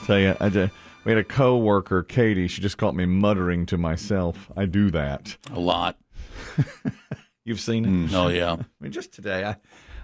tell you, we had a co-worker, Katie. She just caught me muttering to myself. I do that a lot. You've seen it? Oh, yeah. I mean, just today,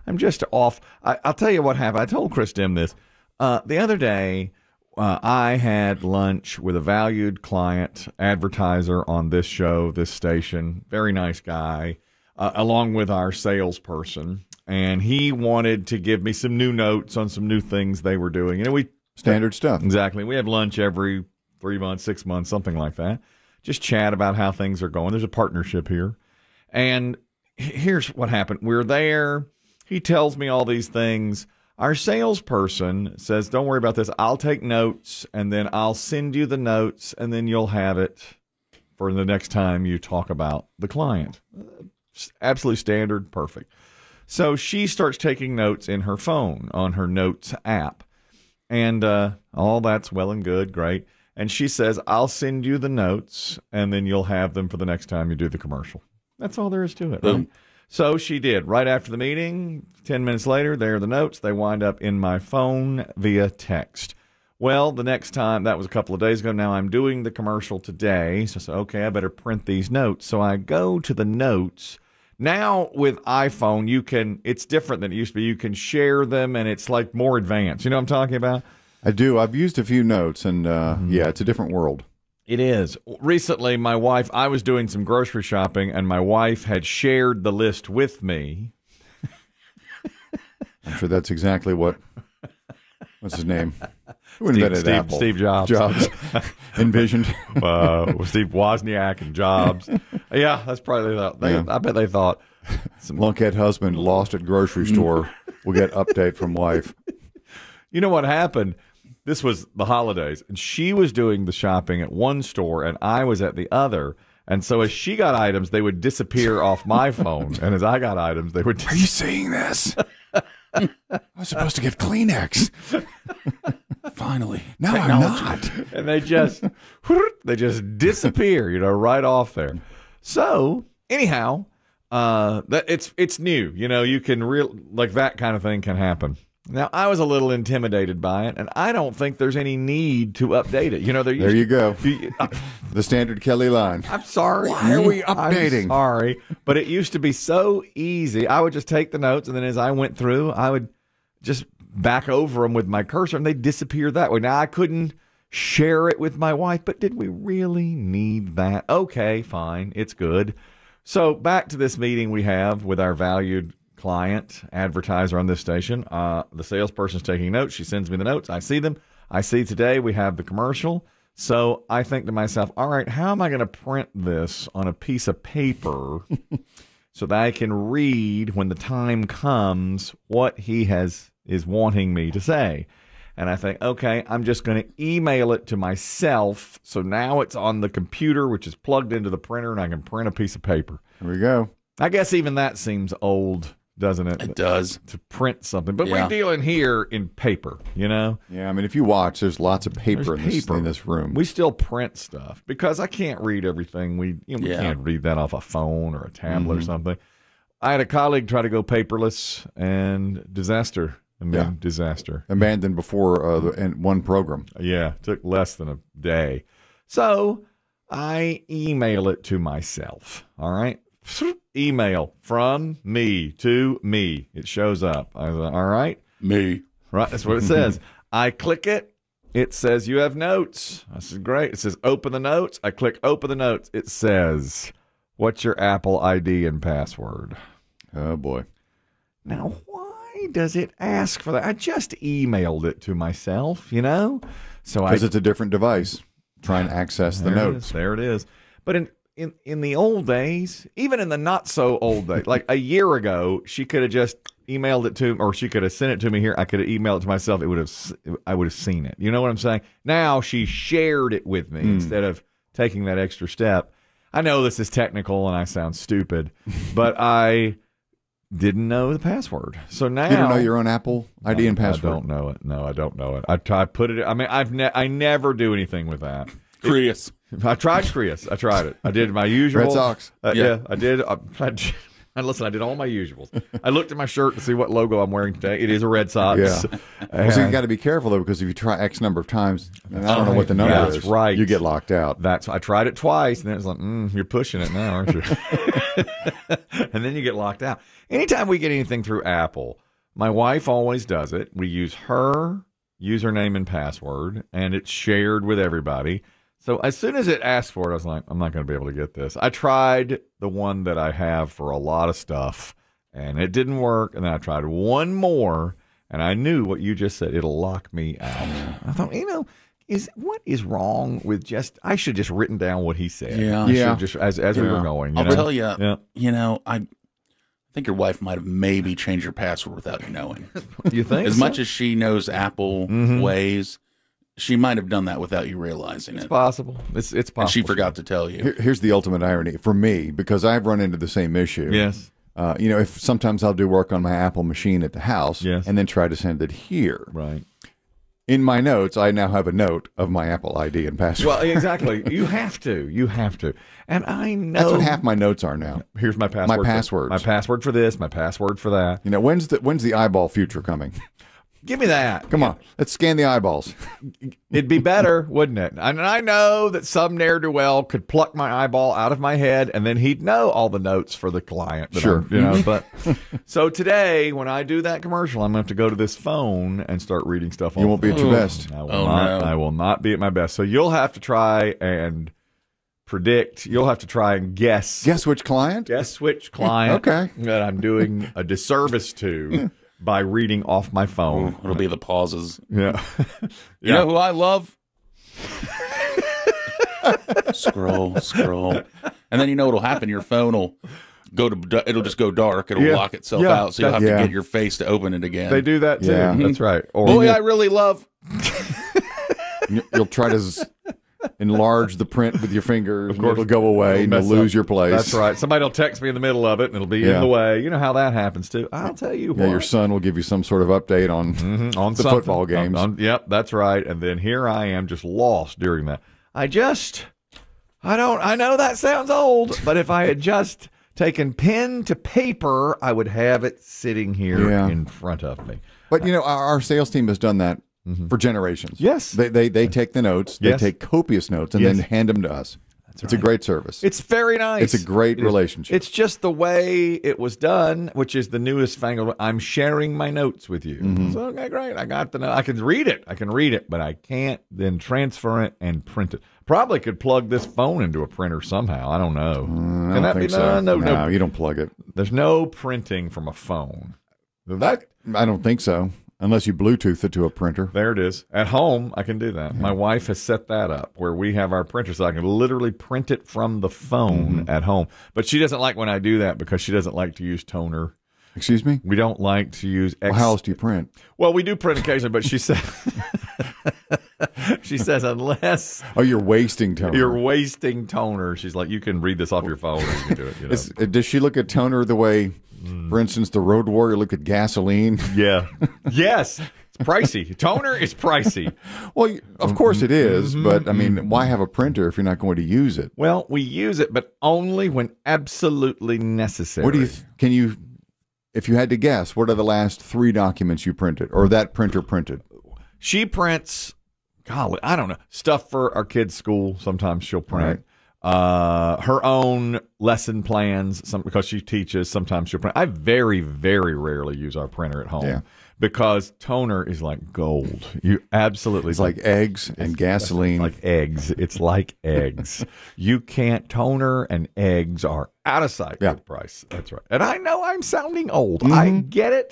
I'm just off. I'll tell you what happened. I told Chris Demm this. The other day, I had lunch with a valued client, advertiser on this show, this station. Very nice guy, along with our salesperson. And he wanted to give me some new notes on some new things they were doing. You know, standard stuff. Exactly. We have lunch every 3 months, 6 months, something like that. Just chat about how things are going. There's a partnership here. And here's what happened. We're there. He tells me all these things. Our salesperson says, don't worry about this. I'll take notes, and then I'll send you the notes, and then you'll have it for the next time you talk about the client. Absolutely standard. Perfect. So she starts taking notes in her phone on her notes app. And all that's well and good, great. And she says, I'll send you the notes, and then you'll have them for the next time you do the commercial. That's all there is to it. Right? So she did. Right after the meeting, 10 minutes later, there are the notes. They wind up in my phone via text. Well, the next time, that was a couple of days ago. Now I'm doing the commercial today. So I said, okay, I better print these notes. So I go to the notes. Now with iPhone, it's different than it used to be. You can share them, and it's like more advanced. You know what I'm talking about? I do. I've used a few notes, and yeah, it's a different world. It is. Recently, I was doing some grocery shopping, and my wife had shared the list with me. I'm sure that's exactly what's his name? Who invented Apple? Steve Jobs. Envisioned. Steve Wozniak and Jobs. Yeah, that's probably that. I bet they thought. Some lunkhead husband lost at grocery store. We'll get update from wife. You know what happened? This was the holidays, and she was doing the shopping at one store, and I was at the other. And so as she got items, they would disappear off my phone, and as I got items, they would. Are you seeing this? I was supposed to get Kleenex. Finally, no, I'm not. And they just disappear, right off there. So anyhow, it's new. You can that kind of thing can happen. Now, I was a little intimidated by it, and I don't think there's any need to update it. There you go. The standard Kelly line. I'm sorry. Why are we updating? I'm sorry. But it used to be so easy. I would just take the notes, and then as I went through, I would just back over them with my cursor, and they'd disappear that way. Now, I couldn't share it with my wife, but did we really need that? Okay, fine. It's good. So back to this meeting we have with our valued client, advertiser on this station. The salesperson's taking notes. She sends me the notes. I see them. I see today we have the commercial. So I think to myself, all right, how am I going to print this on a piece of paper so that I can read when the time comes what he is wanting me to say? And I think, okay, I'm just going to email it to myself. So now it's on the computer, which is plugged into the printer, and I can print a piece of paper. There we go. I guess even that seems old, doesn't it? It does. To print something. But we're dealing here in paper, Yeah, I mean, if you watch, there's lots of paper in this room. We still print stuff because I can't read everything. We can't read that off a phone or a tablet or something. I had a colleague try to go paperless, and disaster. Abandoned before one program. Yeah, took less than a day. So I email it to myself, all right? Email from me to me. It shows up. I was like, all right. Me. Right, that's what it says. I click it. It says, you have notes. I said, great. It says, open the notes. I click open the notes. It says, what's your Apple ID and password? Oh, boy. Now, why does it ask for that? I just emailed it to myself, So because it's a different device. Try and access the notes. There it is. But in the old days, even in the not so old days, like a year ago, she could have just emailed it to, or she could have sent it to me here. I could have emailed it to myself. I would have seen it. You know what I'm saying? Now she shared it with me instead of taking that extra step. I know this is technical and I sound stupid, but I didn't know the password. So now you don't know your own Apple ID and password. I don't know it. No, I don't know it. I put it. I mean, I never do anything with that. Prius. I tried Prius. I tried it. I did my usual Red Sox. Yeah, I did. Listen, I did all my usuals. I looked at my shirt to see what logo I'm wearing today. It is a Red Sox. Yeah. Well, so you got to be careful though, because if you try X number of times, and I don't know what the number is. That's right. You get locked out. I tried it twice, and then it's like, you're pushing it now, aren't you? And then you get locked out. Anytime we get anything through Apple, my wife always does it. We use her username and password, and it's shared with everybody. So as soon as it asked for it, I was like, I'm not going to be able to get this. I tried the one that I have for a lot of stuff, and it didn't work. And then I tried one more, and I knew what you just said. It'll lock me out. I thought, what is wrong with I should just written down what he said. Yeah. I should just, as we were going. I'll tell you, I think your wife might have maybe changed your password without you knowing. You think? As much as she knows Apple ways, she might have done that without you realizing it's it. Possible. It's possible. And she forgot to tell you. Here's the ultimate irony for me, because I've run into the same issue. Yes. If sometimes I'll do work on my Apple machine at the house, yes, and then try to send it here. Right. In my notes, I now have a note of my Apple ID and password. Well, exactly. You have to. And I know that's what half my notes are now. Here's my password. My passwords. My password for this. My password for that. When's the eyeball future coming? Give me that. Come on, let's scan the eyeballs. It'd be better, wouldn't it? And I know that some ne'er-do-well could pluck my eyeball out of my head, and then he'd know all the notes for the client. Sure. But so today, when I do that commercial, I'm going to have to go to this phone and start reading stuff. You won't be at your best. I will not be at my best. So you'll have to try and predict. You'll have to try and guess. Guess which client? Guess which client. Okay. That I'm doing a disservice to. By reading off my phone. It'll be the pauses. Yeah. You know who I love? Scroll. And then what'll happen? Your phone will it'll just go dark. It'll lock itself out. So you'll have to get your face to open it again. They do that too. Yeah. That's right. Or boy, I really love. You'll try to enlarge the print with your fingers, and it'll go away, and you'll lose your place. That's right. Somebody will text me in the middle of it, and it'll be in the way. You know how that happens, too. I'll tell you what. Your son will give you some sort of update on the football games. Yep, that's right. And then here I am just lost during that. I know that sounds old, but if I had just taken pen to paper, I would have it sitting here in front of me. But, our sales team has done that for generations. Yes. They take the notes, they take copious notes, and then hand them to us. It's a great service. It's very nice. It's a great relationship. It's just the way it was done, which is the newest fangled. I'm sharing my notes with you. So, okay, great. I got the note. I can read it, but I can't then transfer it and print it. Probably could plug this phone into a printer somehow. I don't know. I don't think so. No, you don't plug it. There's no printing from a phone. I don't think so. Unless you Bluetooth it to a printer. There it is. At home, I can do that. My wife has set that up where we have our printer so I can literally print it from the phone at home. But she doesn't like when I do that because she doesn't like to use toner. Excuse me? We don't like to use... Well, how else do you print? Well, we do print occasionally, but she said... she says unless... Oh, you're wasting toner. You're wasting toner. She's like, you can read this off your phone or you can do it. Does she look at toner the way... For instance, the Road Warrior looked at gasoline. Yeah. Yes. It's pricey. Toner is pricey. Well, of course it is, but I mean, why have a printer if you're not going to use it? Well, we use it, but only when absolutely necessary. What do you, if you had to guess, what are the last 3 documents you printed or that printer printed? She prints, golly, I don't know, stuff for our kids' school. Sometimes she'll print. Right. Her own lesson plans, because she teaches, sometimes she'll print. I very, very rarely use our printer at home because toner is like gold. You absolutely. It's like eggs and gasoline. It's like eggs. It's like eggs. You can't toner, and eggs are out of sight for the price. That's right. And I know I'm sounding old. I get it,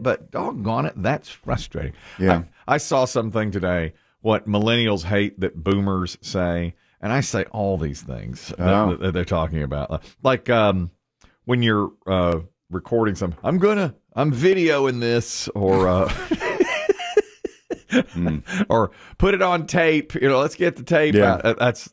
but doggone it, that's frustrating. Yeah. I saw something today, what millennials hate that boomers say. And I say all these things that they're talking about. Like when you're recording something, I'm videoing this, or or put it on tape. Let's get the tape out.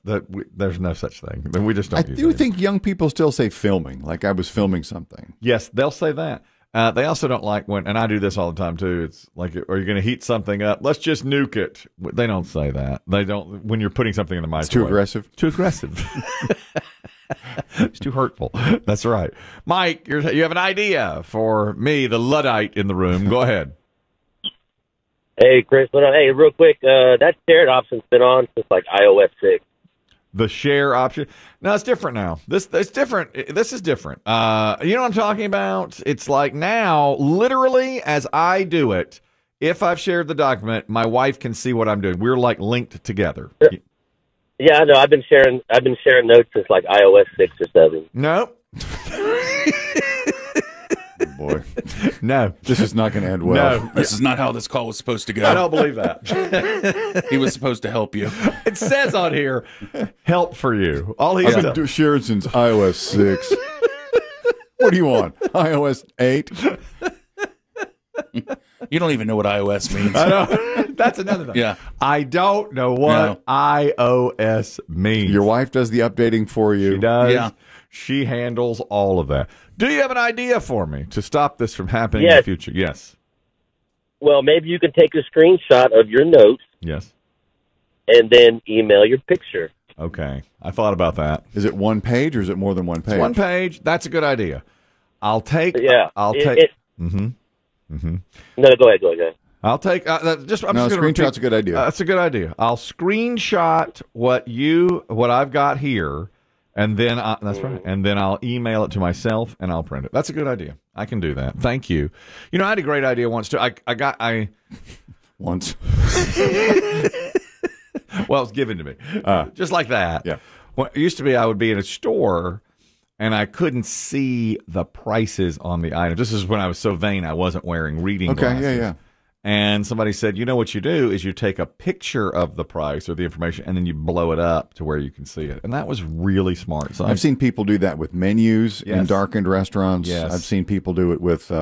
There's no such thing. We just don't. I do think young people still say filming, like I was filming something. Yes, they'll say that. They also don't like when, and I do this all the time too. It's like, are you going to heat something up? Let's just nuke it. They don't say that. They don't when you're putting something in the microwave. It's too aggressive. Too aggressive. It's too hurtful. That's right. Mike, you have an idea for me, the Luddite in the room. Go ahead. Hey, Chris. Hey, real quick. That shared option's been on since like iOS 6. The share option. No, it's different now. It's different. This is different. You know what I'm talking about? It's like now, literally, as I do it, if I've shared the document, my wife can see what I'm doing. We're like linked together. Yeah, I know. I've been sharing notes since like iOS 6 or 7. Nope. Boy, no, this is not going to end well. No, this is not how this call was supposed to go. I don't believe that. He was supposed to help you. It says on here, help for you. All he's I've been sharing since iOS 6. What do you want? iOS 8? You don't even know what iOS means. I know. That's another thing. Yeah. I don't know what iOS means. Your wife does the updating for you. She does. Yeah. She handles all of that. Do you have an idea for me to stop this from happening in the future? Yes. Well, maybe you can take a screenshot of your notes. Yes. And then email your picture. Okay. I thought about that. Is it one page or is it more than one page? It's one page. That's a good idea. I'll take. Yeah. I'll take. No, go ahead. I'll take. Screenshot's a good idea. That's a good idea. I'll screenshot what I've got here. And then that's right. And then I'll email it to myself and I'll print it. That's a good idea. I can do that. Thank you. You know, I had a great idea once too. Once. Well, it's given to me. Just like that. Yeah. Well, it used to be I would be in a store and I couldn't see the prices on the items. This is when I was so vain I wasn't wearing reading glasses. Yeah. And somebody said, you know what you do is you take a picture of the price or the information and then you blow it up to where you can see it. And that was really smart. So I've seen people do that with menus in Yes. darkened restaurants. Yes. I've seen people do it with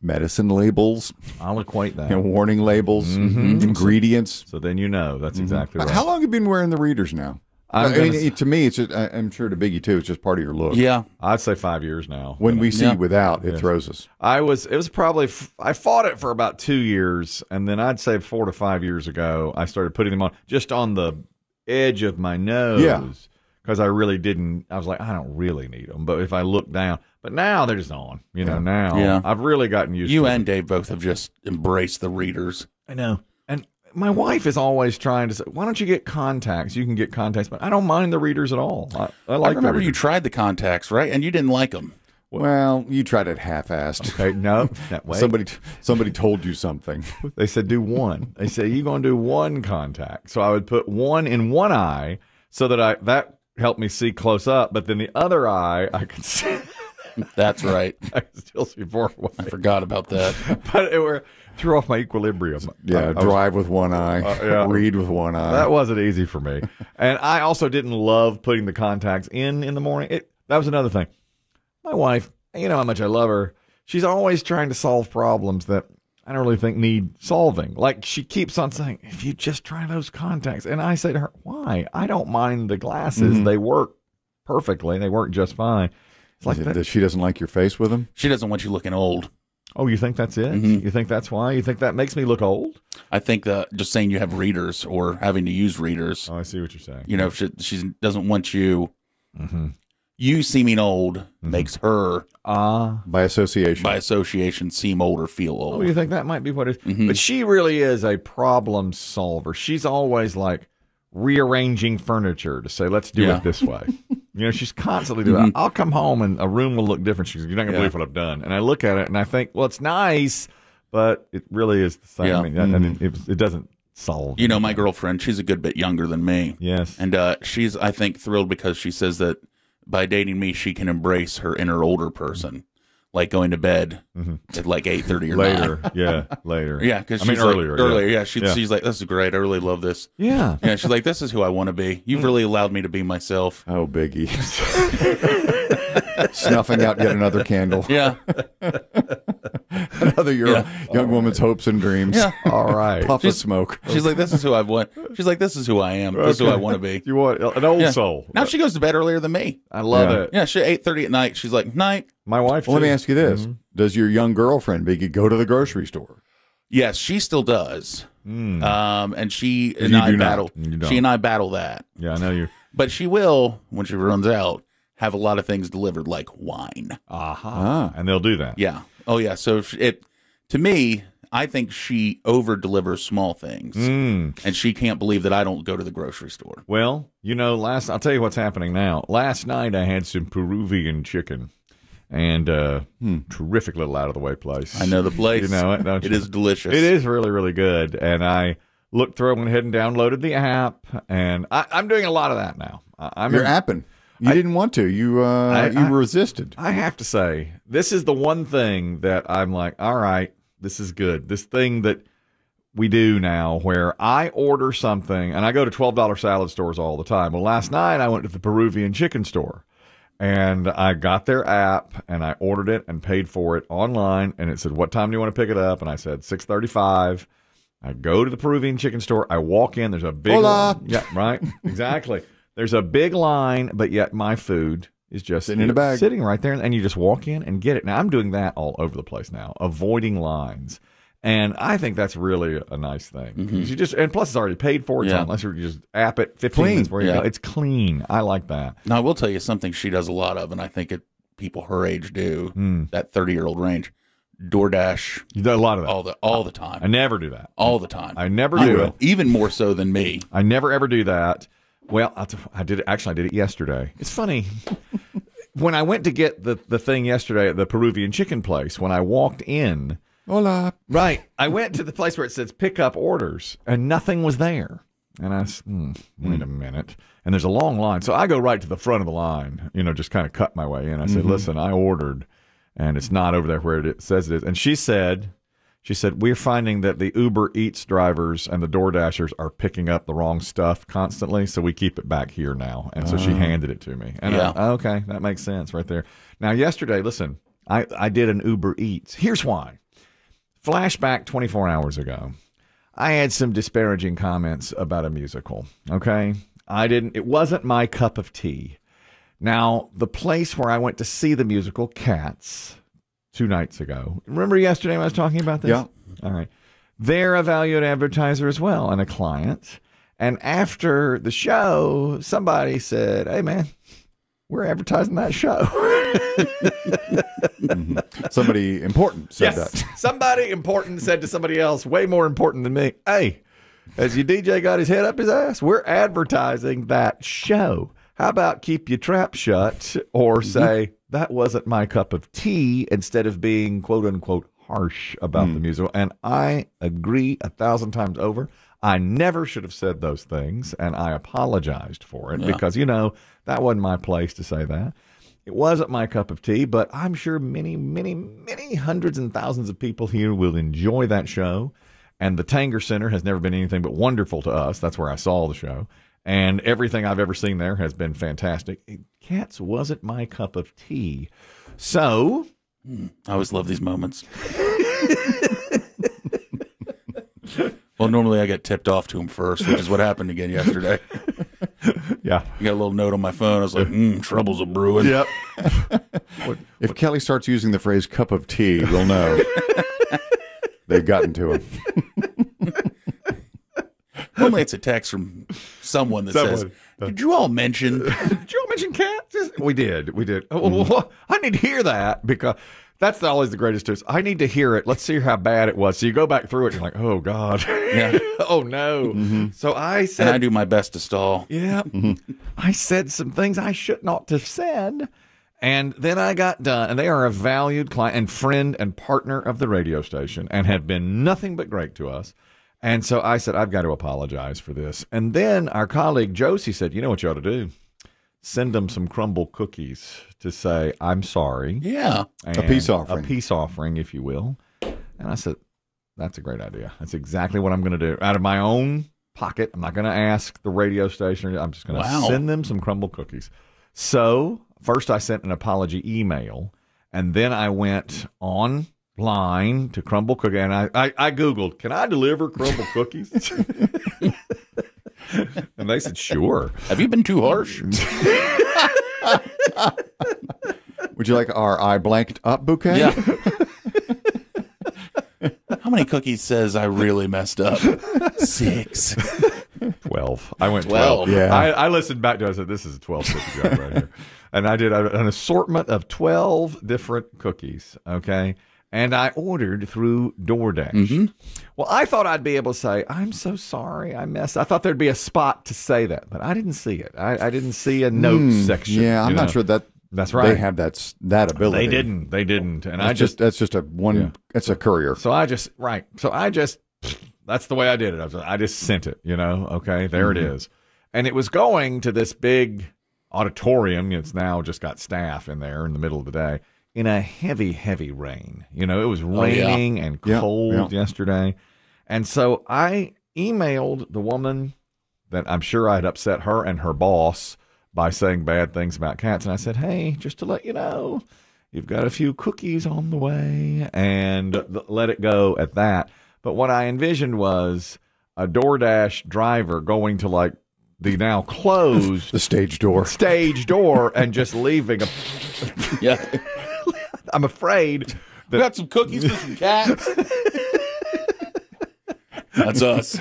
medicine labels, I'll equate that. warning labels, ingredients. So then you know that's exactly right. How long have you been wearing the readers now? To me, it's just, I'm sure to Biggie too. It's just part of your look. Yeah. I'd say 5 years now. When we see without, it throws us. It was probably, I fought it for about 2 years, and then I'd say 4 to 5 years ago, I started putting them on just on the edge of my nose. Yeah. Because I really didn't, I was like, I don't really need them. But if I look down, but now they're just on, now. Yeah. I've really gotten used to it. You and Dave both have just embraced the readers. I know. And my wife is always trying to say, why don't you get contacts? You can get contacts, but I don't mind the readers at all. I like I remember the you tried the contacts, right? And you didn't like them. Well, you tried it half-assed. Okay, no, that way. Somebody told you something. They said do one. They said you're going to do one contact. So I would put one in one eye so that that helped me see close up, but then the other eye I could see. That's right. I could still see far away. I forgot about that. But it threw off my equilibrium. Yeah, drive with one eye, read with one eye. That wasn't easy for me. And I also didn't love putting the contacts in the morning. That was another thing. My wife, you know how much I love her. She's always trying to solve problems that I don't really think need solving. Like she keeps on saying, if you just try those contacts. And I say to her, why? I don't mind the glasses. Mm-hmm. They work perfectly. They work just fine. It's like that she doesn't like your face with them? She doesn't want you looking old. Oh, you think that's it? Mm-hmm. You think that's why? You think that makes me look old? I think that just saying you have readers or having to use readers. Oh, I see what you're saying. You know, she doesn't want you. Mm-hmm. You seeming old makes her by association seem old or feel old. Oh, you think that might be what it is? Mm-hmm. But she really is a problem solver. She's always like rearranging furniture to say, let's do it this way. You know, she's constantly doing that. I'll come home and a room will look different. She's, you're not going to believe what I've done. And I look at it and I think, well, it's nice, but it really is the same. Yeah. I mean, it doesn't solve. You know, my girlfriend, she's a good bit younger than me. Yes. And she's, I think, thrilled because she says that by dating me, she can embrace her inner older person. Like going to bed at like 8:30 or later. 9. Yeah, later. Yeah, because I mean earlier. Earlier, yeah. She's like, this is great. I really love this. Yeah. Yeah, she's like, this is who I want to be. You've really allowed me to be myself. Oh, Biggie. Snuffing out yet another candle. Yeah. Another young woman's hopes and dreams. Yeah. All right. Puff of smoke. She's like, this is who I want. She's like, this is who I am. This is who I want to be. You want an old soul. Now she goes to bed earlier than me. I love it. Yeah, she 8:30 at night. She's like, night. My wife, Well, let me ask you this. Does your young girlfriend, Biggie, go to the grocery store? Yes, she still does. And she and You I do not. battle. You don't. She and I battle that. Yeah, I know you. But she will when she runs out. have a lot of things delivered, like wine. And they'll do that. Yeah. Oh, yeah. So to me, I think she over-delivers small things, and she can't believe that I don't go to the grocery store. Well, I'll tell you what's happening now. Last night I had some Peruvian chicken, and terrific little out-of-the-way place. I know the place. You know it, don't you? It is delicious. It is really, really good, and I looked through, went ahead and downloaded the app, and I'm doing a lot of that now. You're apping. You didn't want to. You resisted. I have to say, this is the one thing that I'm like, all right, this is good. This thing that we do now where I order something, and I go to $12 salad stores all the time. Well, last night I went to the Peruvian chicken store, and I got their app, and I ordered it and paid for it online, and it said, what time do you want to pick it up? And I said, 6:35. I go to the Peruvian chicken store. I walk in. There's a big Hola. line. Yeah, right. Exactly. There's a big line, but yet my food is just sitting in a bag, sitting right there, and you just walk in and get it. Now I'm doing that all over the place now, avoiding lines, and I think that's really a nice thing. You just, and plus it's already paid for. It's unless you just app it 15 minutes where you go. It's clean. I like that. Now I will tell you something she does a lot of, and I think people her age do that 30-year-old range. DoorDash. You do a lot of that all the time. I never do that. All the time. I never do it. Even more so than me. I never ever do that. Well, I did it. Actually, I did it yesterday. It's funny. When I went to get the thing yesterday at the Peruvian chicken place, when I walked in, hola. Right, I went to the place where it says pick up orders, and nothing was there. And I said, wait a minute. And there's a long line. So I go right to the front of the line, just kind of cut my way in. I said, listen, I ordered, and it's not over there where it says it is. And she said, we're finding that the Uber Eats drivers and the DoorDashers are picking up the wrong stuff constantly, so we keep it back here now. And so she handed it to me. And okay, that makes sense right there. Now, yesterday, listen, I did an Uber Eats. Here's why. Flashback 24 hours ago. I had some disparaging comments about a musical, okay? It wasn't my cup of tea. Now, the place where I went to see the musical, Cats, 2 nights ago. Remember yesterday when I was talking about this? Yeah. All right. They're a valued advertiser as well and a client. And after the show, somebody said, hey, man, we're advertising that show. Somebody important said that. Somebody important said to somebody else, way more important than me, hey, as your DJ got his head up his ass, we're advertising that show. How about keep your trap shut or say, that wasn't my cup of tea, instead of being, quote unquote, harsh about the musical. And I agree 1,000 times over. I never should have said those things, and I apologized for it because, that wasn't my place to say that. It wasn't my cup of tea, but I'm sure many, many, many hundreds and thousands of people here will enjoy that show. And the Tanger Center has never been anything but wonderful to us. That's where I saw the show. And everything I've ever seen there has been fantastic. Cats wasn't my cup of tea. So I always love these moments. Well, normally I get tipped off to him first, which is what happened again yesterday. Yeah. I got a little note on my phone. I was like, trouble's a brewing. Yep. If Kelly starts using the phrase cup of tea, we'll know they've gotten to him. Normally it's a text from someone that says, did you all mention cats? We did. Oh, I need to hear that, because that's always the greatest news. I need to hear it. Let's see how bad it was. So you go back through it and you're like, oh, God. Yeah. Oh, no. So I said. And I do my best to stall. Yeah. I said some things I should not have said. And then I got done. And they are a valued client and friend and partner of the radio station and have been nothing but great to us. And so I said, I've got to apologize for this. And then our colleague Josie said, you know what you ought to do? Send them some crumble cookies to say, I'm sorry. Yeah. And a peace offering. A peace offering, if you will. And I said, that's a great idea. That's exactly what I'm going to do. Out of my own pocket, I'm not going to ask the radio station. I'm just going to send them some crumble cookies. So first I sent an apology email, and then I went online to Crumble Cookie, and I Googled, can I deliver crumble cookies? And they said, sure. Have you been too harsh? Would you like our I blanked up bouquet? Yeah. How many cookies says I really messed up? 6. 12. 12. I went 12. 12. Yeah. I listened back to it. I said, this is a 12 cookie job right here. And I did an assortment of 12 different cookies, okay? And I ordered through DoorDash. Mm-hmm. Well, I thought I'd be able to say, I'm so sorry, I messed. I thought there'd be a spot to say that, but I didn't see it. I didn't see a notes section. Yeah, I'm not sure that that's right. they have that ability. They didn't. And that's just a one. It's a courier. So I just that's the way I did it. I just sent it. Okay, there it is, and it was going to this big auditorium. It's now just got staff in there in the middle of the day. In a heavy, heavy rain. It was raining and cold yesterday. And so I emailed the woman that I'm sure I had upset her and her boss by saying bad things about cats. And I said, hey, just to let you know, you've got a few cookies on the way, and let it go at that. But what I envisioned was a DoorDash driver going to like the now closed the stage door and just leaving a Yeah. I'm afraid that We got some cookies for some cats. That's us.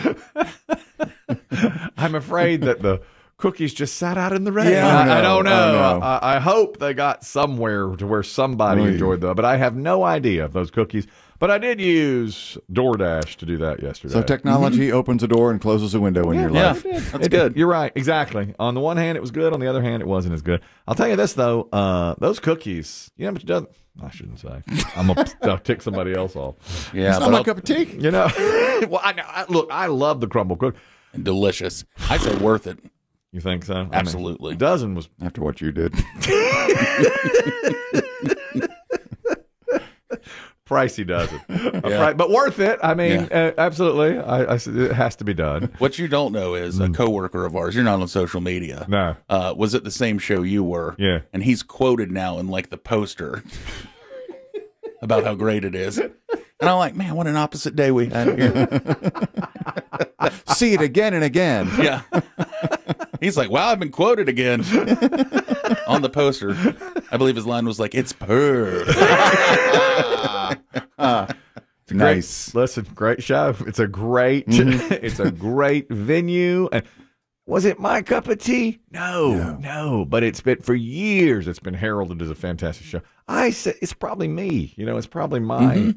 I'm afraid that the cookies just sat out in the rain. Yeah, I don't know. Oh, no. I hope they got somewhere to where somebody enjoyed them, but I have no idea of those cookies. But I did use DoorDash to do that yesterday. So technology opens a door and closes a window in your life. That's good. You're right. Exactly. On the one hand, it was good. On the other hand, it wasn't as good. I'll tell you this, though. Those cookies, you know how much it does? I shouldn't say. I'm going to tick somebody else off. Yeah, It's not my cup of tea. Well, look, I love the crumble cookie. Delicious. I say worth it. You think so? Absolutely. I mean, a dozen was After what you did. pricey dozen. But worth it. I mean, absolutely. It has to be done. What you don't know is a coworker of ours, you're not on social media. No. Was at the same show you were. Yeah. And he's quoted now in like the poster about how great it is. And I'm like, man, what an opposite day we had here. See it again and again. Yeah. He's like, wow, I've been quoted again on the poster. I believe his line was like, it's perfect. Nice. Listen, great show. It's a great, it's a great venue. And was it my cup of tea? No. But it's been for years. It's been heralded as a fantastic show. I said it's probably me. It's probably my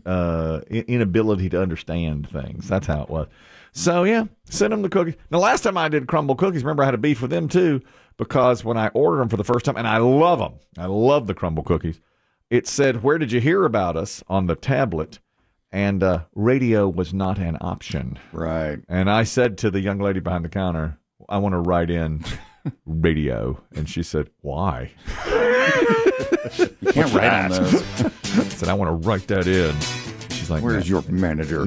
inability to understand things. That's how it was. So yeah, send them the cookies. Now, last time I did crumble cookies, remember I had a beef with them too, because when I ordered them for the first time, and I love them. I love the crumble cookies. It said, "Where did you hear about us?" on the tablet, and radio was not an option. Right. And I said to the young lady behind the counter, I want to write in radio. And she said, why? You can't write on those. I said, I want to write that in. She's like, Where's your manager?